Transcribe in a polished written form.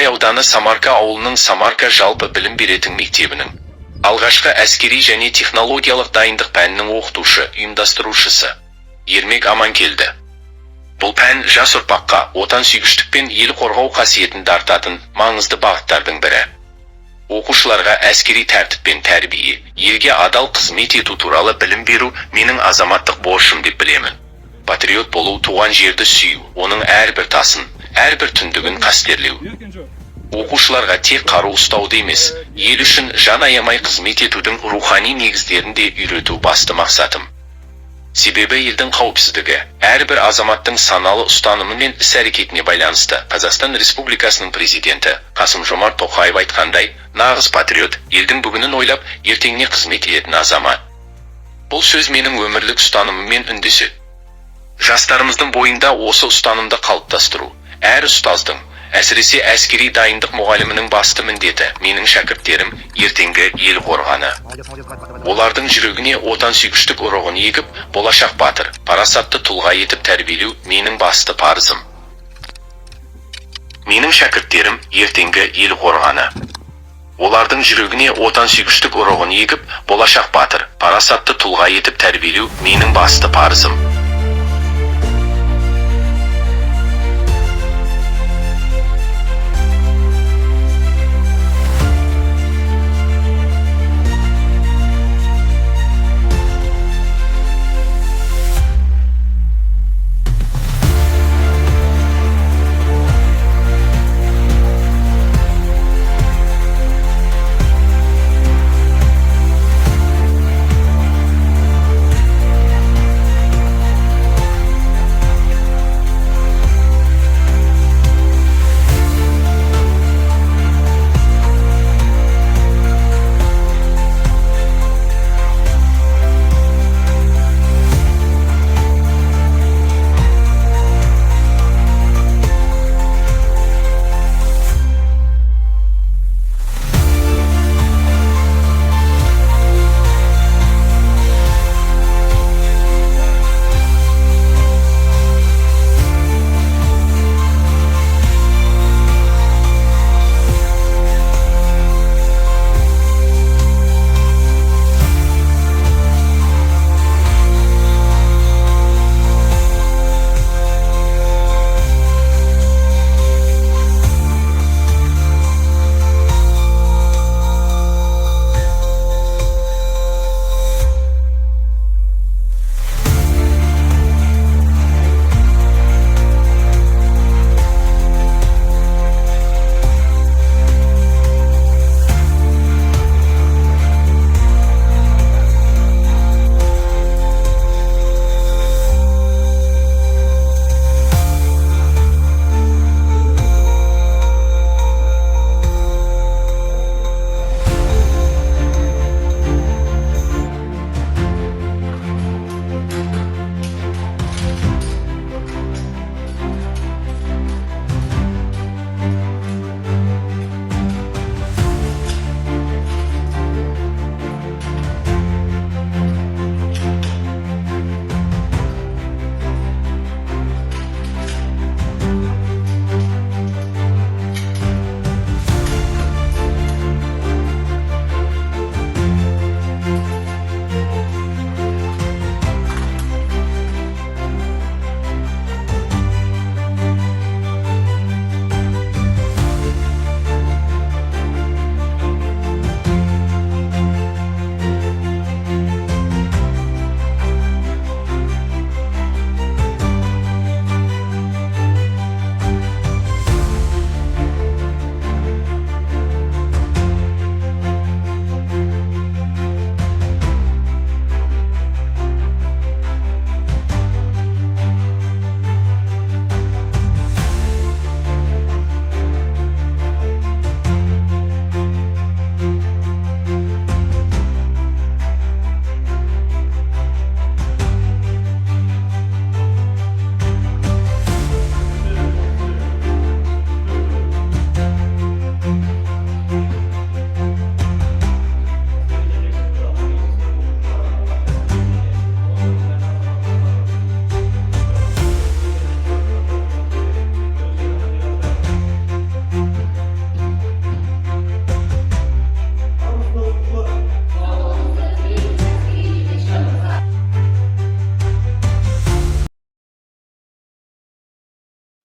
Торғай ауданы Самарка ауылының Самарка жалпы білім беретін мектебінің алғашқы әскери және технологиялық дайындық пәнінің оқытушы, ұйымдастырушысы Ермек Аманкелді. Бұл пән жас ұрпаққа отансүйгіштік пен ел қорғау қасиетін дарытатын маңызды бағыттардың бірі. Оқушыларға әскери тәртіп пен тәрбие, елге адал қызмет ету туралы білім беру менің азаматтық борышым деп білемін. Патриот болу туған жерді сүю, оның әрбір тасын, әрбір түндігін қастерлеу. Оқушыларға тек қару ұстауды емес, ел үшін жан аямай қызмет етудің рухани негіздерін де үйрету басты мақсатым. Себебі елдің қауіпсіздігі әрбір азаматтың саналы ұстанымы мен іс-әрекетіне байланысты. Қазақстан Республикасының президенті Қасым-Жомарт Тоқаев айтқандай, нағыз патриот елдің бүгінін ойлап, ертеңіне қызмет ететін азамат. Бұл сөз менің өмірлік ұстанымыммен үндеседі. Жастарымыздың бойында осы ұстанымды қалыптастыру, әр ұстаздың, әсіресе әскери дайындық мұғалімінің басты міндеті менің шәкірттерім ертеңгі ел қорғаны. Олардың жүрегіне отансүйгіштік ұрығын егіп, болашақ батыр, парасатты тұлға етіп тәрбиелеу менің басты парызым. Менің шәкірттерім ертеңгі ел қорғаны. Олардың жүрегіне отансүйгіштік ұрығын егіп, болашақ батыр, парасатты тұлға етіп тәрбиелеу менің басты парызым.